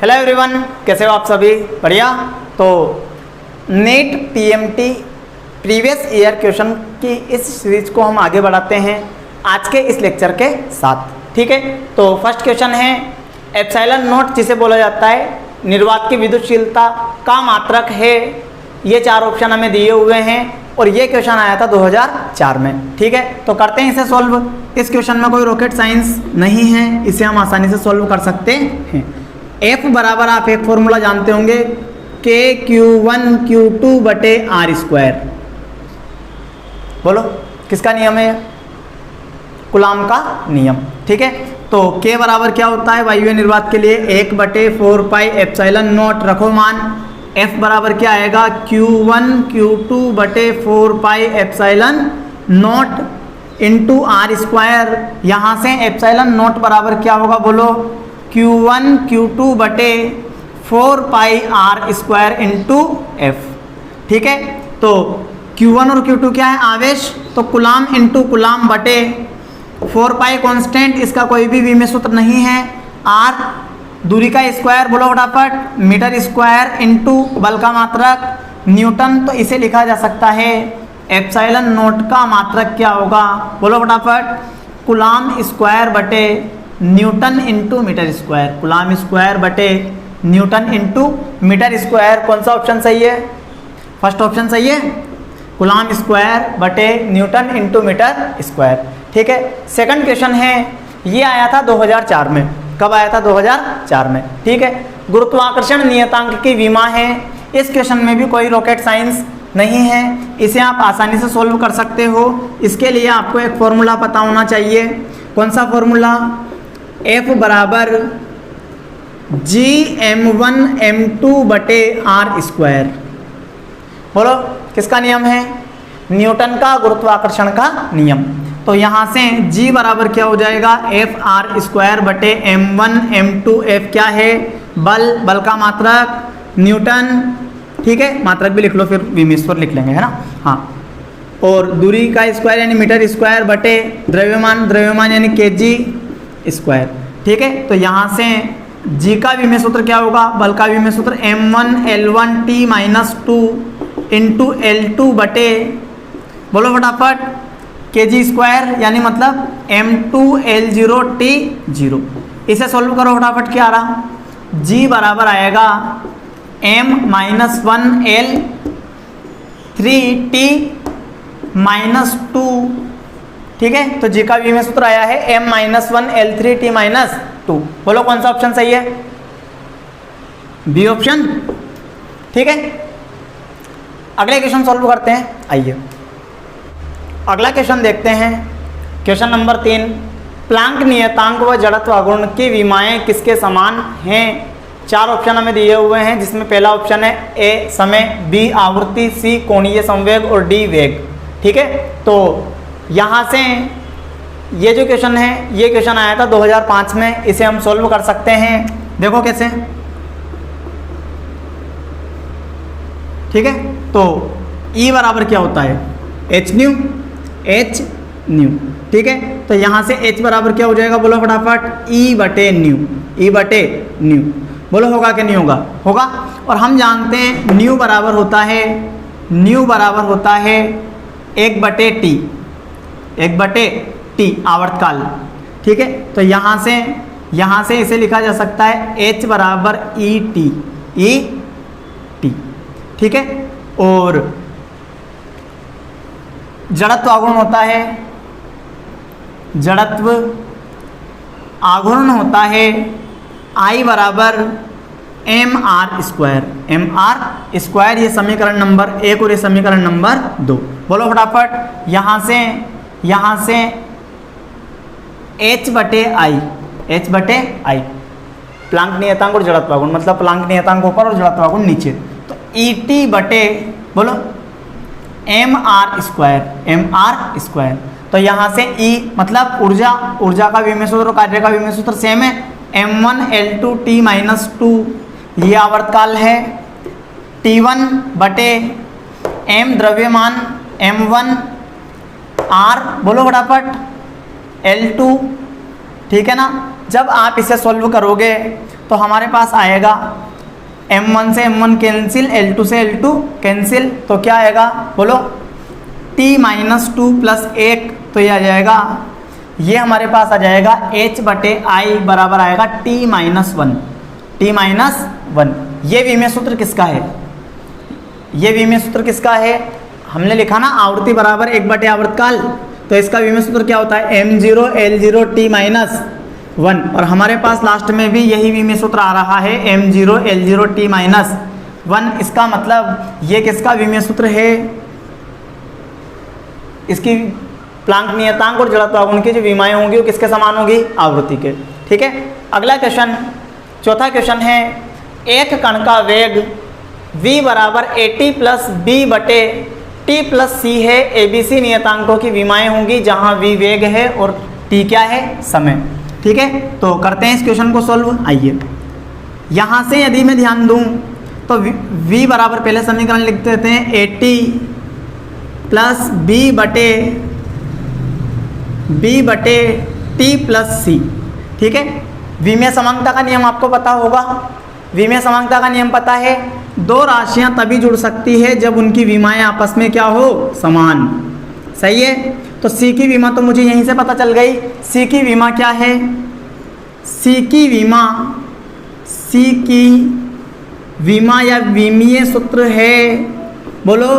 Hello everyone, कैसे हो आप सभी? बढ़िया। तो NEET PMT previous year question की इस सीरीज को हम आगे बढ़ाते हैं आज के इस लेक्चर के साथ। ठीक है, तो फर्स्ट क्वेश्चन है एप्सिलॉन नॉट जिसे बोला जाता है निर्वात की विद्युतशीलता का मात्रक है। ये चार ऑप्शन हमें दिए हुए हैं और ये क्वेश्चन आया था 2004 में। ठीक है, तो करते हैं इसे सॉल्व। इस क्वेश्चन में कोई रॉकेट साइंस नहीं है, इसे हम आसानी से सॉल्व कर सकते हैं। F बराबर आप एक फॉर्मूला जानते होंगे KQ1 Q2 बटे R स्क्वायर। बोलो किसका नियम है? कूलॉम का नियम। ठीक है, तो K बराबर क्या होता है वायवीय निर्वात के लिए? 1 बटे 4 पाई एप्सिलॉन नॉट। रखो मान। F बराबर क्या आएगा? Q1 Q2 बटे 4 pi epsilon not into R square. यहाँ से एप्सिलॉन नॉट बराबर क्या होगा? बोलो Q1 Q2 बटे 4 पाई R स्क्वायर इंटू F। ठीक है, तो Q1 और Q2 क्या है? आवेश। तो कूलॉम इंटू कूलॉम बटे 4 पाई कॉन्स्टेंट, इसका कोई भी विमीय सूत्र नहीं है। R दूरी का स्क्वायर, बोलो फटाफट, मीटर स्क्वायर इंटू बल का मात्रक न्यूटन। तो इसे लिखा जा सकता है एप्सिलॉन नॉट का मात्रक क्या होगा? बोलो फटाफट, कूलॉम स्क्वायर बटे newton into metre square. Coulomb square बटे न्यूटन इंटू मीटर स्क्वायर। कौन सा ऑप्शन सही है? फर्स्ट ऑप्शन सही है, कूलॉम स्क्वायर बटे न्यूटन इंटू मीटर स्क्वायर। ठीक है, सेकंड क्वेश्चन है, ये आया था 2004 में। कब आया था? 2004 में। ठीक है, गुरुत्वाकर्षण नियतांक की विमा है। इस क्वेश्चन में भी कोई रॉकेट साइंस नहीं है, इसे आप आसानी से सोल्व कर सकते हो। इसके लिए आपको एक फॉर्मूला पता होना चाहिए। कौन सा फॉर्मूला? F बराबर GM1M2 बटे R स्क्वायर। बोलो किसका नियम है? न्यूटन का गुरुत्वाकर्षण का नियम। तो यहाँ से G बराबर क्या हो जाएगा? FR स्क्वायर बटे M1M2। F क्या है? बल, बल का मात्रक न्यूटन। ठीक है, मात्रक भी लिख लो, फिर विमीश्वर लिख लेंगे, है ना। हाँ, और दूरी का स्क्वायर यानी मीटर स्क्वायर बटे द्रव्यमान, द्रव्यमान यानी kg स्क्वायर। ठीक है, तो यहाँ से G का विमीय सूत्र क्या होगा? बल का विमीय सूत्र M1L1T माइनस 2 इंटू L2 बटे, बोलो फटाफट, kg स्क्वायर यानी मतलब M2L0T0। इसे सॉल्व करो फटाफट। क्या आ रहा? G बराबर आएगा M-1L3T माइनस 2। ठीक है, तो G का विमीय सूत्र आया है M-1L3T-2। बोलो कौन सा ऑप्शन सही है? B option. ठीक है, अगले क्वेश्चन सॉल्व करते हैं। आइए अगला क्वेश्चन देखते हैं। क्वेश्चन नंबर 3, प्लांक नियतांक व जड़त्व आघूर्ण की विमाएं किसके समान हैं? चार ऑप्शन हमें दिए हुए हैं, जिसमें पहला ऑप्शन है A समय, B आवृत्ति, C कोणीय संवेग और D वेग। ठीक है, तो यहाँ से ये जो क्वेश्चन है, ये क्वेश्चन आया था 2005 में। इसे हम सॉल्व कर सकते हैं। देखो कैसे। ठीक है, तो E बराबर क्या होता है? H new, H new. ठीक है, तो यहाँ से H बराबर क्या हो जाएगा? बोलो फटाफट, E बटे न्यू, E बटे न्यू। बोलो होगा कि नहीं होगा? होगा। और हम जानते हैं न्यू बराबर होता है, न्यू बराबर होता है 1 बटे टी, 1 बटे टी आवर्तकाल। ठीक है, तो यहाँ से इसे लिखा जा सकता है H बराबर ET, ET। ठीक है, और जड़त्व आघूर्ण होता है, जड़त्व आघूर्ण होता है I बराबर MR स्क्वायर, MR स्क्वायर। ये समीकरण नंबर 1 और ये समीकरण नंबर 2। बोलो फटाफट, यहाँ से H बटे I, H बटे I, प्लांक नियतांक और जड़त्व आघूर्ण, मतलब प्लांक नियतांक ऊपर और जड़त्व आघूर्ण नीचे। तो ET बटे, बोलो, MR स्क्वायर, MR स्क्वायर। तो यहाँ से E मतलब ऊर्जा, ऊर्जा का विमीय सूत्र और कार्य का विमीय सूत्र सेम है, M1L2T माइनस 2। ये आवर्तकाल है। T1 बटे M द्रव्यमान, M1 R, बोलो फटाफट, L2 ठीक है ना। जब आप इसे सॉल्व करोगे तो हमारे पास आएगा m1 से m1 कैंसिल, L2 से L2 कैंसिल, तो क्या आएगा बोलो, t-2 प्लस 1, तो ये आ जाएगा, ये हमारे पास आ जाएगा h/i बराबर आएगा t-1, t-1। ये विमीय सूत्र किसका है, ये विमीय सूत्र किसका है, हमने लिखा ना आवृत्ति बराबर 1/आवर्तकाल, तो इसका विमीय सूत्र क्या होता है, m0 L0 t-1, और हमारे पास लास्ट में भी यही विमीय सूत्र आ रहा है m0 L0 t-1। इसका मतलब ये किसका विमीय सूत्र है, इसकी प्लांक नियतांक और जड़त्वागुण की जो विमाएँ होंगी वो किसके समान होगी, आवृत्ति के। ठीक है, अगला क्वेश्चन, चौथा क्वेश्चन है, एक कण का वेग v बराबर at प्लस b बटे t प्लस c है, abc नियतांकों की विमाएँ होंगी जहाँ v वेग है और t क्या है, समय। ठीक है, तो करते हैं इस क्वेश्चन को सॉल्व। आइए, यहाँ से यदि मैं ध्यान दूँ तो v बराबर पहले समीकरण लिख देते हैं at प्लस b बटे t प्लस c। ठीक है, विमीय समांगता का नियम आपको पता होगा, विमीय समांगता का नियम पता है, दो राशियां तभी जुड़ सकती है जब उनकी विमाएँ आपस में क्या हो, समान। सही है, तो c की विमा तो मुझे यहीं से पता चल गई, c की विमा क्या है, c की विमा या विमीय सूत्र है, बोलो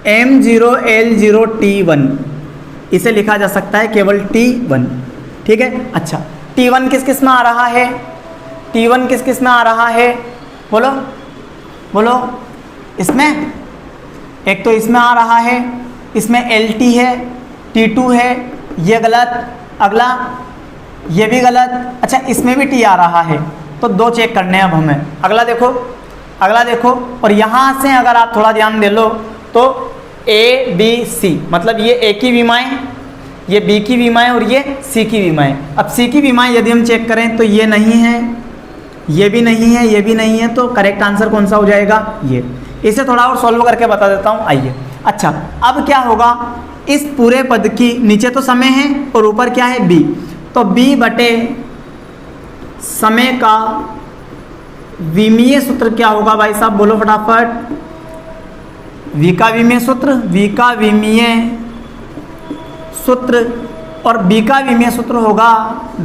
m0 L0 t1, इसे लिखा जा सकता है केवल t1। ठीक है, अच्छा t1 किस किस में आ रहा है, t1 किस किस में आ रहा है, बोलो बोलो, इसमें एक तो इसमें आ रहा है, इसमें LT है, T2 है, ये गलत, अगला ये भी गलत, अच्छा इसमें भी T आ रहा है, तो दो चेक करने हैं अब हमें। अगला देखो, और यहाँ से अगर आप थोड़ा ध्यान दे लो तो A B C, मतलब ये A की विमाएँ, ये B की विमाएँ और ये C की विमाएँ। अब C की विमाएँ यदि हम चेक करें तो ये नहीं है, ये भी नहीं है, ये भी नहीं है, तो करेक्ट आंसर कौन सा हो जाएगा, ये। इसे थोड़ा और सॉल्व करके बता देता हूँ। आइए, अच्छा अब क्या होगा, इस पूरे पद की नीचे तो समय है और ऊपर क्या है, b, तो b बटे समय का विमीय सूत्र क्या होगा भाई साहब, बोलो फटाफट, v का विमीय सूत्र, v का विमीय सूत्र, और b का विमीय सूत्र होगा,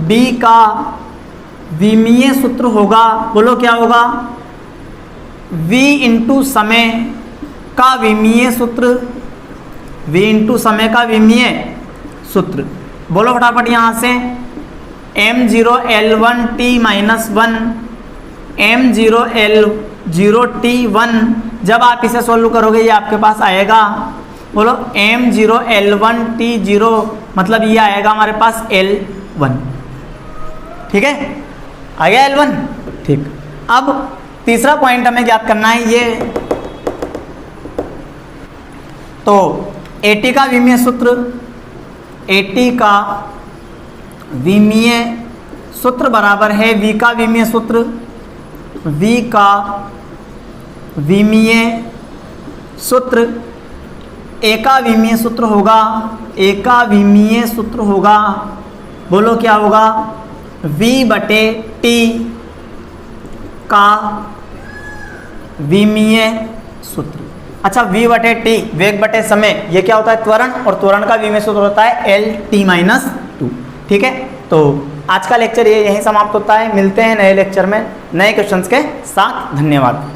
b का विमीय सूत्र होगा, बोलो क्या होगा, v इंटू समय का विमीय सूत्र, v इंटू समय का विमीय सूत्र, बोलो फटाफट यहाँ से, m0 L1 t-1, m0 L0 t1, जब आप इसे सॉल्व करोगे ये आपके पास आएगा, बोलो m0 L1 t0, मतलब ये आएगा हमारे पास L1। ठीक है, आ गया L1। ठीक, अब तीसरा पॉइंट हमें ज्ञात करना है, ये तो AT का विमीय सूत्र, AT का विमीय सूत्र बराबर है V का विमीय सूत्र, V का विमीय सूत्र, A का विमीय सूत्र होगा, A का विमीय सूत्र होगा, बोलो क्या होगा, V बटे T का विमीय सूत्र। अच्छा, v बटे टी, वेग बटे समय, ये क्या होता है, त्वरण, और त्वरण का विमीय सूत्र होता है L-t-2। ठीक है, तो आज का लेक्चर ये यहीं समाप्त होता है, मिलते हैं नए लेक्चर में नए क्वेश्चंस के साथ। धन्यवाद।